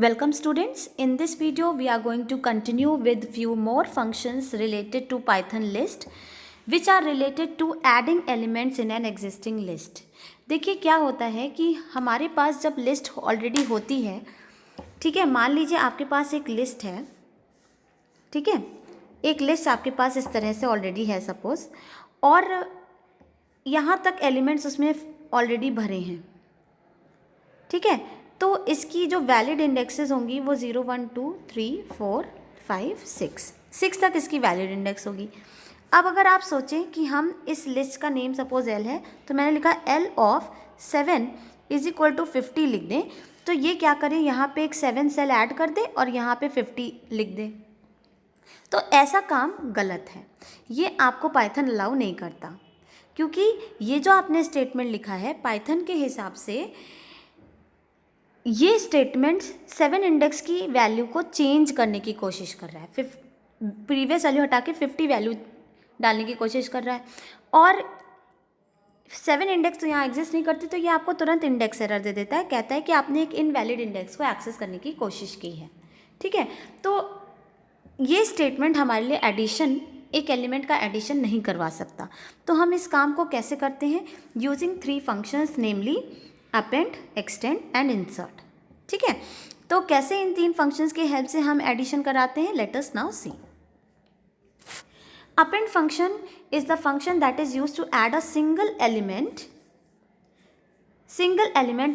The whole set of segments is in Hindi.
Welcome students. In this video we are going to continue with few more functions related to Python list which are related to adding elements in an existing list. देखिए क्या होता है कि हमारे पास जब लिस्ट ऑलरेडी होती है, ठीक है, मान लीजिए आपके पास एक लिस्ट है, ठीक है, एक लिस्ट आपके पास इस तरह से ऑलरेडी है सपोज, और यहाँ तक एलिमेंट्स उसमें ऑलरेडी भरे हैं, ठीक है। तो इसकी जो वैलिड इंडेक्सेस होंगी वो 0 1 2 3 4 5 6 तक इसकी वैलिड इंडेक्स होगी। अब अगर आप सोचें कि हम इस लिस्ट का नेम सपोज L है, तो मैंने लिखा L of 7 is equal to 50 लिख दें, तो ये क्या करें, यहाँ पे एक 7 सेल ऐड कर दे और यहाँ पे 50 लिख दें। तो ऐसा काम गलत है, ये आपको पाइथन अलाउ नहीं करता, क्योंकि ये जो आपने स्टेटमेंट लिखा है पाइथन के हिसाब से ये स्टेटमेंट 7 इंडेक्स की वैल्यू को चेंज करने की कोशिश कर रहा है, प्रीवियस वैल्यू हटा के 50 वैल्यू डालने की कोशिश कर रहा है, और 7 इंडेक्स तो यहाँ एग्जिस्ट नहीं करती, तो ये आपको तुरंत इंडेक्स एरर दे देता है, कहता है कि आपने एक इनवैलिड इंडेक्स को एक्सेस करने की कोशिश की है, ठीक है। तो ये स्टेटमेंट हमारे लिए एडिशन, एक एलिमेंट का एडिशन नहीं करवा सकता। तो हम इस काम को कैसे करते हैं, using 3 functions, namely append, extend and insert, ठीक है। तो कैसे इन 3 फंक्शंस के हेल्प से हम एडिशन कराते हैं, let us now see. Append function is the function that is used to add a single element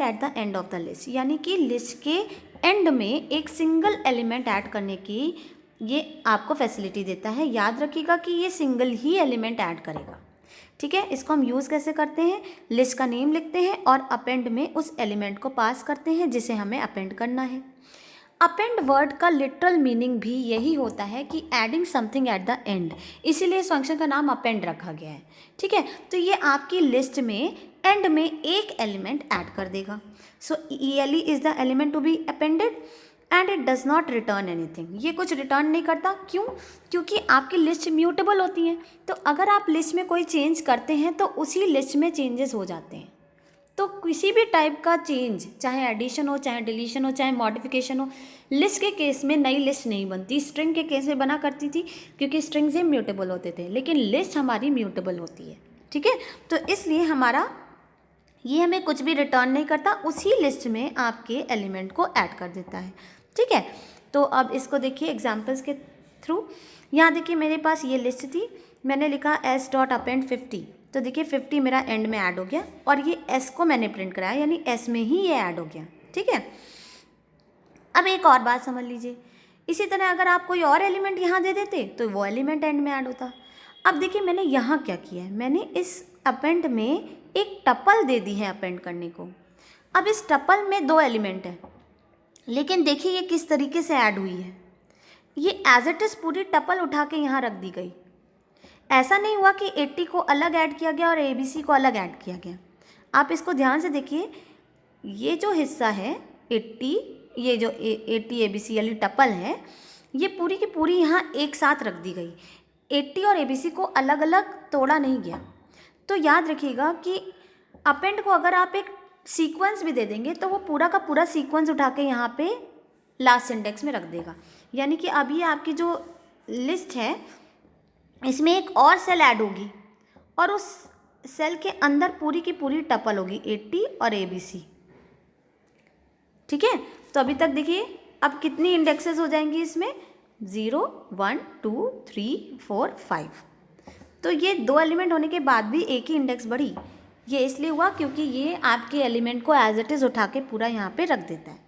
at the end of the list, यानी कि लिस्ट के एंड में एक सिंगल एलिमेंट ऐड करने की ये आपको फैसिलिटी देता है। याद रखिएगा कि ये सिंगल ही एलिमेंट ऐड करेगा, ठीक है। इसको हम यूज़ कैसे करते हैं, लिस्ट का नेम लिखते हैं और अपेंड में उस एलिमेंट को पास करते हैं जिसे हमें अपेंड करना है। अपेंड वर्ड का लिटरल मीनिंग भी यही होता है कि adding something eight the and, इसीलिए इस फंक्शन का नाम अपेंड रखा गया है, ठीक है। तो ये आपकी लिस्ट में एंड में एक एलिमेंट ऐड कर देगा। So ELE is the element to be appended and it does not return anything, ये कुछ रिटर्न नहीं करता। क्यों? क्योंकि आपकी लिस्ट म्यूटेबल होती हैं, तो अगर आप लिस्ट में कोई चेंज करते हैं तो उसी लिस्ट में चेंजेस हो जाते हैं। तो किसी भी टाइप का चेंज, चाहे एडिशन हो, चाहे डिलीशन हो, चाहे मॉडिफिकेशन हो, लिस्ट के केस में नई लिस्ट नहीं बनती। स्ट्रिंग के केस में बना करती थी क्योंकि स्ट्रिंग्स म्यूटेबल होते थे, लेकिन लिस्ट हमारी म्यूटेबल होती है, ठीक है। तो इसलिए हमारा ये हमें कुछ भी रिटर्न नहीं करता, उसी लिस्ट में आपके एलिमेंट को ऐड कर देता है, ठीक है। तो अब इसको देखिए एग्जाम्पल्स के थ्रू। यहाँ देखिए मेरे पास ये लिस्ट थी, मैंने लिखा s डॉट अपेंड 50, तो देखिए 50 मेरा एंड में ऐड हो गया और ये s को मैंने प्रिंट कराया, यानी s में ही ये ऐड हो गया, ठीक है। अब एक और बात समझ लीजिए, इसी तरह अगर आप कोई और एलिमेंट यहाँ दे देते तो वो एलिमेंट एंड में ऐड होता। अब देखिए मैंने यहाँ क्या किया है, मैंने इस अपेंड में एक टपल दे दी है अपेंड करने को। अब इस टपल में 2 एलिमेंट हैं, लेकिन देखिए ये किस तरीके से ऐड हुई है, ये एज इट इज़ पूरी टपल उठा के यहाँ रख दी गई। ऐसा नहीं हुआ कि 80 को अलग ऐड किया गया और ABC को अलग ऐड किया गया। आप इसको ध्यान से देखिए, ये जो हिस्सा है 80, ये जो 80 ABC वाली टपल है, ये पूरी की पूरी यहाँ एक साथ रख दी गई। 80 और ABC को अलग अलग तोड़ा नहीं गया। तो याद रखिएगा कि अपेंड को अगर आप एक सीक्वेंस भी दे देंगे तो वो पूरा का पूरा सीक्वेंस उठा के यहाँ पे लास्ट इंडेक्स में रख देगा। यानी कि अभी आपकी जो लिस्ट है इसमें एक और सेल ऐड होगी और उस सेल के अंदर पूरी की पूरी टपल होगी 80 और ABC, ठीक है। तो अभी तक देखिए अब कितनी इंडेक्सेस हो जाएंगी इसमें, 0 1 2 3 4 5। तो ये 2 एलिमेंट होने के बाद भी एक ही इंडेक्स बढ़ी, ये इसलिए हुआ क्योंकि ये आपके एलिमेंट को एज इट इज़ उठा के पूरा यहाँ पे रख देता है,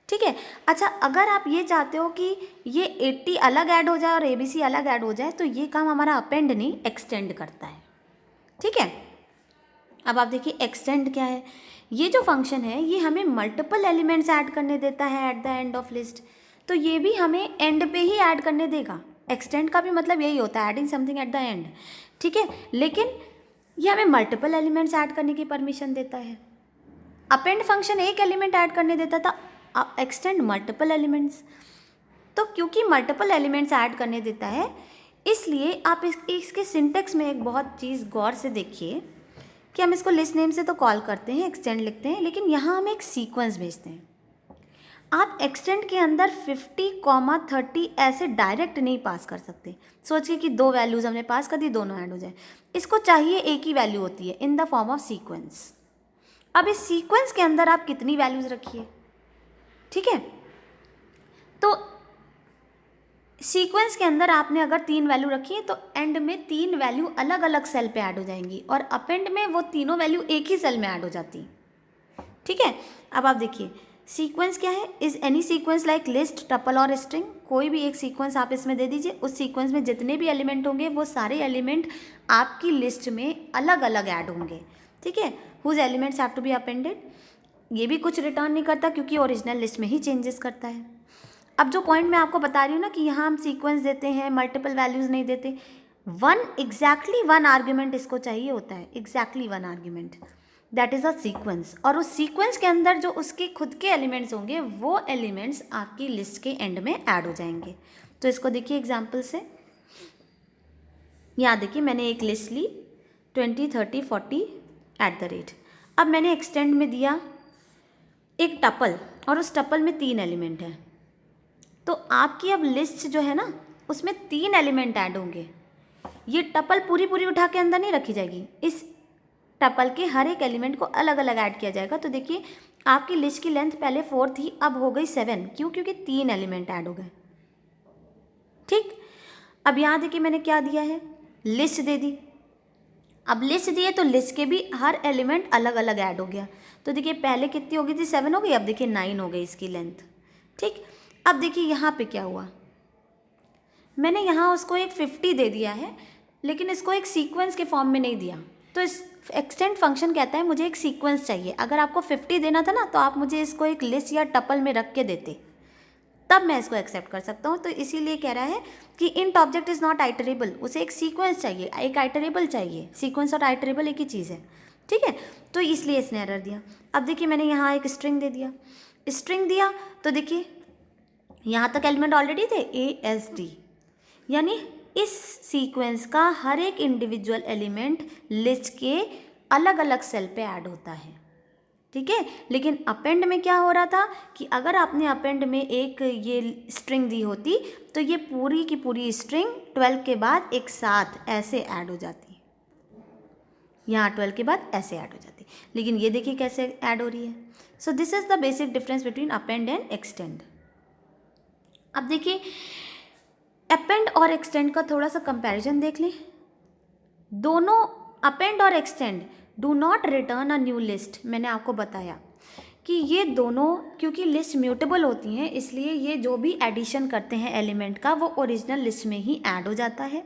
ठीक है। अच्छा, अगर आप ये चाहते हो कि ये 80 अलग ऐड हो जाए और ABC अलग ऐड हो जाए, तो ये काम हमारा अपेंड नहीं एक्सटेंड करता है, ठीक है। अब आप देखिए एक्सटेंड क्या है, ये जो फंक्शन है ये हमें मल्टीपल एलिमेंट्स ऐड करने देता है eight the end of list, तो ये भी हमें एंड पे ही ऐड करने देगा। एक्सटेंड का भी मतलब यही होता है, adding something eight the and, ठीक है। लेकिन ये हमें मल्टीपल एलिमेंट्स ऐड करने की परमिशन देता है। अपेंड फंक्शन एक एलिमेंट ऐड करने देता था, एक्सटेंड मल्टीपल एलिमेंट्स। तो क्योंकि मल्टीपल एलिमेंट्स ऐड करने देता है, इसलिए आप इसके सिंटेक्स में एक बहुत चीज़ गौर से देखिए कि हम इसको लिस्ट नेम से तो कॉल करते हैं, एक्सटेंड लिखते हैं, लेकिन यहाँ हम एक सीक्वेंस भेजते हैं। आप एक्सटेंड के अंदर 50, 30 ऐसे डायरेक्ट नहीं पास कर सकते। सोचिए कि दो वैल्यूज़ हमने पास कर दी, दोनों ऐड हो जाए। इसको चाहिए एक ही वैल्यू होती है in the form of sequence. अब इस सीक्वेंस के अंदर आप कितनी वैल्यूज़ रखिए, ठीक है। तो सीक्वेंस के अंदर आपने अगर 3 वैल्यू रखी है तो एंड में 3 वैल्यू अलग अलग सेल पे ऐड हो जाएंगी, और अपेंड में वो तीनों वैल्यू एक ही सेल में ऐड हो जाती, ठीक है। अब आप देखिए सीक्वेंस क्या है, is any sequence like list, tuple और स्ट्रिंग। कोई भी एक सीक्वेंस आप इसमें दे दीजिए, उस सीक्वेंस में जितने भी एलिमेंट होंगे वो सारे एलिमेंट आपकी लिस्ट में अलग अलग ऐड होंगे, ठीक है। Whose elements have to be appended. ये भी कुछ रिटर्न नहीं करता क्योंकि ओरिजिनल लिस्ट में ही चेंजेस करता है। अब जो पॉइंट मैं आपको बता रही हूँ ना कि यहाँ हम सीक्वेंस देते हैं, मल्टीपल वैल्यूज़ नहीं देते। एग्जैक्टली वन आर्ग्यूमेंट इसको चाहिए होता है, exactly one argument, that is a sequence. और उस सीक्वेंस के अंदर जो उसके खुद के एलिमेंट्स होंगे वो एलिमेंट्स आपकी लिस्ट के एंड में ऐड हो जाएंगे। तो इसको देखिए एग्जाम्पल से। यहाँ देखिए मैंने एक लिस्ट ली 20, 30, 40 @ अब मैंने एक्सटेंड में दिया एक टपल, और उस टपल में 3 एलिमेंट हैं। तो आपकी अब लिस्ट जो है ना उसमें 3 एलिमेंट ऐड होंगे। ये टपल पूरी पूरी उठा के अंदर नहीं रखी जाएगी, इस टपल के हर एक एलिमेंट को अलग अलग ऐड किया जाएगा। तो देखिए आपकी लिस्ट की लेंथ पहले 4 थी, अब हो गई 7। क्यों? क्योंकि 3 एलिमेंट ऐड हो गए, ठीक। अब यहाँ देखिए मैंने क्या दिया है, लिस्ट दे दी। अब लिस्ट दिए तो लिस्ट के भी हर एलिमेंट अलग अलग ऐड हो गया। तो देखिए पहले कितनी हो गई थी, 7 हो गई, अब देखिए 9 हो गई इसकी लेंथ, ठीक। अब देखिए यहाँ पे क्या हुआ, मैंने यहाँ उसको एक 50 दे दिया है, लेकिन इसको एक सीक्वेंस के फॉर्म में नहीं दिया। तो इस एक्सटेंड फंक्शन कहता है मुझे एक सीक्वेंस चाहिए। अगर आपको 50 देना था ना तो आप मुझे इसको एक लिस्ट या टपल में रख के देते, तब मैं इसको एक्सेप्ट कर सकता हूँ। तो इसीलिए कह रहा है कि int object is not iterable, उसे एक सीक्वेंस चाहिए, एक आइटरेबल चाहिए। सीक्वेंस और आइटरेबल एक ही चीज़ है, ठीक है। तो इसलिए इसने एरर दिया। अब देखिए मैंने यहाँ एक स्ट्रिंग दे दिया, स्ट्रिंग दिया तो देखिए यहाँ तक एलिमेंट ऑलरेडी थे ASD, यानी इस सीक्वेंस का हर एक इंडिविजुअल एलिमेंट लिस्ट के अलग अलग सेल पे ऐड होता है, ठीक है। लेकिन अपेंड में क्या हो रहा था कि अगर आपने अपेंड में एक ये स्ट्रिंग दी होती तो ये पूरी की पूरी स्ट्रिंग 12 के बाद एक साथ ऐसे ऐड हो जाती, यहाँ 12 के बाद ऐसे ऐड हो जाती। लेकिन ये देखिए कैसे ऐड हो रही है। So this is the basic difference between append and extend. अब देखिए अपेंड और एक्सटेंड का थोड़ा सा कंपैरिजन देख लें। दोनों अपेंड और extend do not return a new list. मैंने आपको बताया कि ये दोनों क्योंकि लिस्ट म्यूटेबल होती हैं इसलिए ये जो भी एडिशन करते हैं एलिमेंट का वो ओरिजिनल लिस्ट में ही ऐड हो जाता है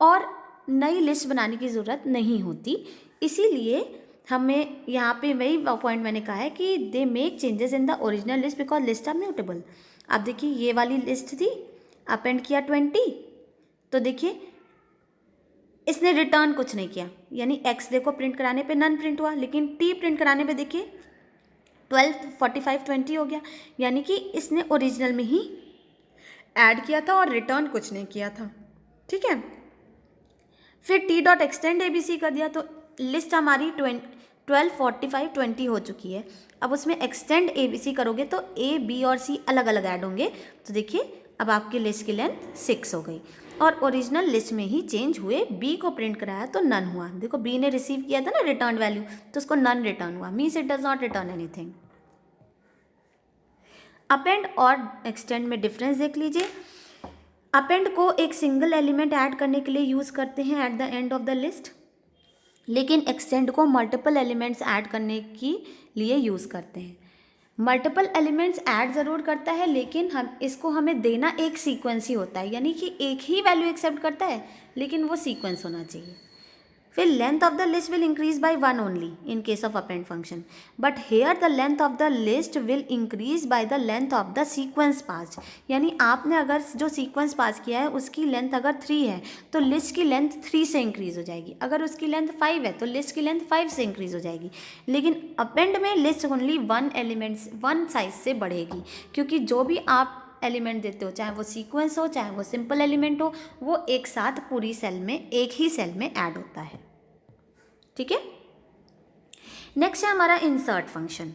और नई लिस्ट बनाने की ज़रूरत नहीं होती। इसीलिए हमें यहाँ पे वही पॉइंट मैंने कहा है कि they make changes in the original list because list are mutable. अब देखिए ये वाली लिस्ट थी, अपेंड किया 20, तो देखिए इसने रिटर्न कुछ नहीं किया, यानी x देखो प्रिंट कराने पे नन प्रिंट हुआ, लेकिन t प्रिंट कराने पे देखिए 12, 45, 20 हो गया, यानी कि इसने ओरिजिनल में ही ऐड किया था और रिटर्न कुछ नहीं किया था, ठीक है। फिर t डॉट एक्सटेंड ABC कर दिया तो लिस्ट हमारी 12, 45, 20 हो चुकी है। अब उसमें एक्सटेंड ABC करोगे तो A, B और C अलग अलग ऐड होंगे। तो देखिए अब आपकी लिस्ट की लेंथ 6 हो गई और ओरिजिनल लिस्ट में ही चेंज हुए। B को प्रिंट कराया तो नन हुआ। देखो B ने रिसीव किया था ना रिटर्न वैल्यू, तो उसको नन रिटर्न हुआ, means it does not return anything. Append और एक्सटेंड में डिफरेंस देख लीजिए। अपेंड को एक सिंगल एलिमेंट ऐड करने के लिए यूज़ करते हैं eight the end of the list, लेकिन एक्सटेंड को मल्टीपल एलिमेंट्स ऐड करने के लिए यूज़ करते हैं। मल्टीपल एलिमेंट्स ऐड ज़रूर करता है लेकिन हमें देना एक सीक्वेंस ही होता है, यानी कि एक ही वैल्यू एक्सेप्ट करता है लेकिन वो सीक्वेंस होना चाहिए। फिर length of the list will increase by 1 only in case of append function, but here the length of the list will increase by the length of the sequence pass. यानी आपने अगर जो सीक्वेंस पास किया है उसकी लेंथ अगर 3 है तो लिस्ट की लेंथ 3 से इंक्रीज हो जाएगी, अगर उसकी लेंथ 5 है तो लिस्ट की लेंथ 5 से इंक्रीज हो जाएगी। लेकिन अपेंड में लिस्ट ओनली 1 साइज से बढ़ेगी, क्योंकि जो भी आप एलिमेंट देते हो चाहे वो सीक्वेंस हो चाहे वो सिंपल एलिमेंट हो, वो एक साथ पूरी सेल में एक ही सेल में ऐड होता है, ठीक है। नेक्स्ट है हमारा इंसर्ट फंक्शन।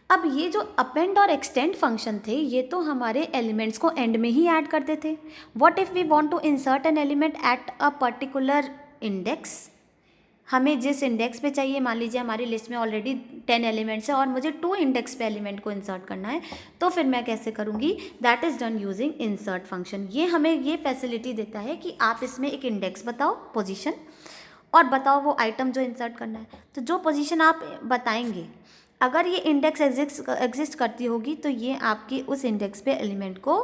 अब ये जो अपेंड और एक्सटेंड फंक्शन थे ये तो हमारे एलिमेंट्स को एंड में ही ऐड करते थे. What if we want to insert an element at a particular index. हमें जिस इंडेक्स पे चाहिए, मान लीजिए हमारी लिस्ट में ऑलरेडी 10 एलिमेंट्स है और मुझे 2 इंडेक्स पे एलिमेंट को इंसर्ट करना है, तो फिर मैं कैसे करूँगी? That is done using insert function. ये हमें ये फैसिलिटी देता है कि आप इसमें एक इंडेक्स बताओ, पोजीशन, और बताओ वो आइटम जो इंसर्ट करना है. तो जो पोजीशन आप बताएंगे, अगर ये इंडेक्स एग्जिस्ट करती होगी तो ये आपकी उस इंडेक्स पे एलिमेंट को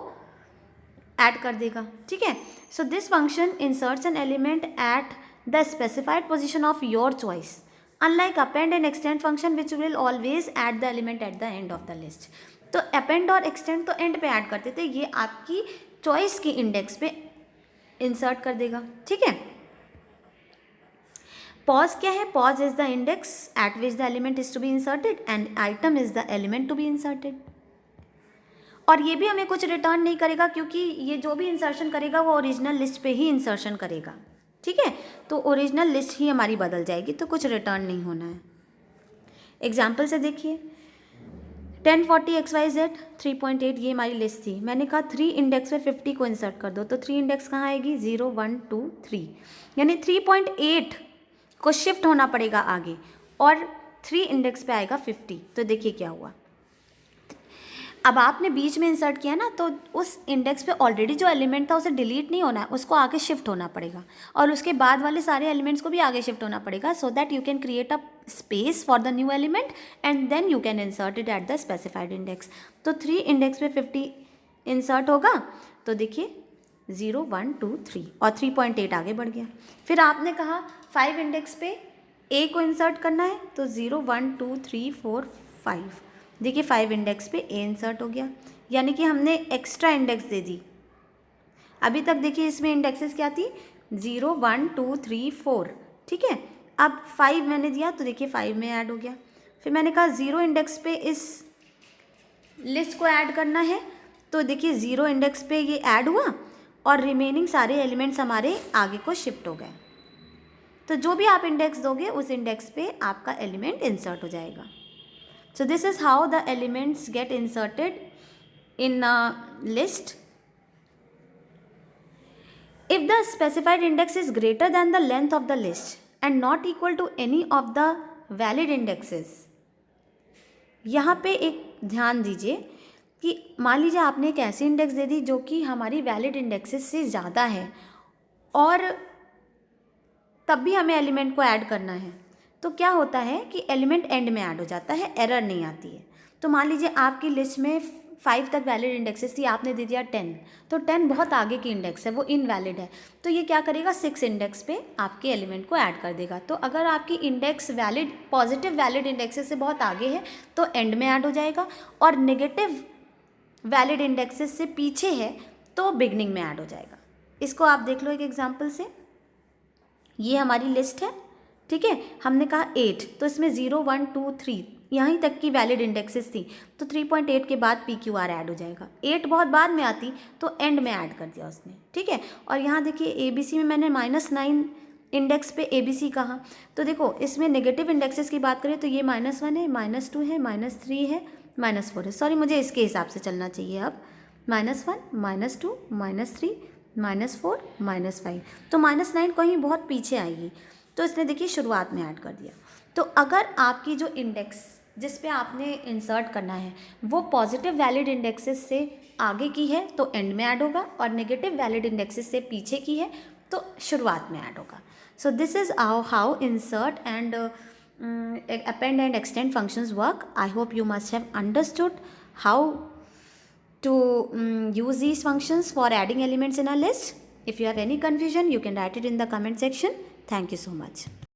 ऐड कर देगा. ठीक है. So this function inserts N element at the specified position of your choice, unlike append and extend function which will always add the element at the end of the list. तो अपेंड और एक्सटेंड तो एंड पे ऐड करते थे, ये आपकी चॉइस की इंडेक्स पे इंसर्ट कर देगा. ठीक है. पॉज क्या है? Pos is the index at which the element is to be inserted and item is the element to be inserted. और ये भी हमें कुछ रिटर्न नहीं करेगा क्योंकि ये जो भी इंसर्शन करेगा वो ओरिजिनल लिस्ट पे ही इंसर्शन करेगा. ठीक है. तो ओरिजिनल लिस्ट ही हमारी बदल जाएगी, तो कुछ रिटर्न नहीं होना है. एग्जाम्पल से देखिए, 10, 40, XYZ 3.8 ये हमारी लिस्ट थी. मैंने कहा 3 इंडेक्स पे 50 को इंसर्ट कर दो, तो 3 इंडेक्स कहाँ आएगी? 0, 1, 2, 3, यानी 3.8 को शिफ्ट होना पड़ेगा आगे और 3 इंडेक्स पे आएगा 50. तो देखिए क्या हुआ. अब आपने बीच में इंसर्ट किया ना, तो उस इंडेक्स पे ऑलरेडी जो एलिमेंट था उसे डिलीट नहीं होना है, उसको आगे शिफ्ट होना पड़ेगा और उसके बाद वाले सारे एलिमेंट्स को भी आगे शिफ्ट होना पड़ेगा, so that you can create a space for the new element and then you can insert it at the specified index. तो 3 इंडेक्स पे 50 इंसर्ट होगा, तो देखिए 0, 1, 2, 3 और 3.8 आगे बढ़ गया. फिर आपने कहा 5 इंडेक्स पे ए को इंसर्ट करना है, तो 0, 1, 2, 3, 4, 5. देखिए 5 इंडेक्स पे ए इंसर्ट हो गया, यानी कि हमने एक्स्ट्रा इंडेक्स दे दी. अभी तक देखिए इसमें इंडेक्सेस क्या थी? 0, 1, 2, 3, 4. ठीक है. अब 5 मैंने दिया तो देखिए 5 में ऐड हो गया. फिर मैंने कहा 0 इंडेक्स पे इस लिस्ट को ऐड करना है, तो देखिए 0 इंडेक्स पे ये ऐड हुआ और रिमेनिंग सारे एलिमेंट्स हमारे आगे को शिफ्ट हो गए. तो जो भी आप इंडेक्स दोगे उस इंडेक्स पे आपका एलिमेंट इंसर्ट हो जाएगा. So this is how the elements get inserted in a list. If the specified index is greater than the length of the list and not equal to any of the valid indexes, यहाँ पे एक ध्यान दीजिए कि मान लीजिए आपने एक ऐसी इंडेक्स दे दी जो कि हमारी वैलिड इंडेक्सेस से ज़्यादा है और तब भी हमें एलिमेंट को ऐड करना है, तो क्या होता है कि एलिमेंट एंड में ऐड हो जाता है, एरर नहीं आती है. तो मान लीजिए आपकी लिस्ट में 5 तक वैलिड इंडेक्सेस थी, आपने दे दिया 10, तो 10 बहुत आगे की इंडेक्स है, वो इनवैलिड है, तो ये क्या करेगा? 6 इंडेक्स पे आपके एलिमेंट को ऐड कर देगा. तो अगर आपकी index valid positive valid indexes से बहुत आगे है तो एंड में ऐड हो जाएगा, और नेगेटिव वैलिड इंडेक्सेस से पीछे है तो बिगनिंग में ऐड हो जाएगा. इसको आप देख लो एक एग्जाम्पल से. ये हमारी लिस्ट है. ठीक है. हमने कहा 8, तो इसमें 0, 1, 2, 3 यहीं तक की वैलिड इंडेक्सेस थी, तो 3.8 के बाद PQR ऐड हो जाएगा. 8 बहुत बाद में आती तो एंड में ऐड कर दिया उसने. ठीक है. और यहाँ देखिए ABC में मैंने -9 इंडेक्स पे ABC कहा, तो देखो इसमें नेगेटिव इंडेक्सेस की बात करें तो ये -1 है, -2 है, -3 है, -4 है. सॉरी, मुझे इसके हिसाब से चलना चाहिए. अब -1, -2, -3, -4, -5, तो -9 कहीं बहुत पीछे आएगी, तो इसने देखिए शुरुआत में ऐड कर दिया. तो अगर आपकी जो इंडेक्स जिस पे आपने इंसर्ट करना है वो पॉजिटिव वैलिड इंडेक्सेस से आगे की है तो एंड में ऐड होगा, और नेगेटिव वैलिड इंडेक्सेस से पीछे की है तो शुरुआत में ऐड होगा. So this is how insert and append and extend functions work. I hope you must have understood how to use these functions for adding elements in a list. If you have any confusion, you can write it in the comment section. Thank you so much.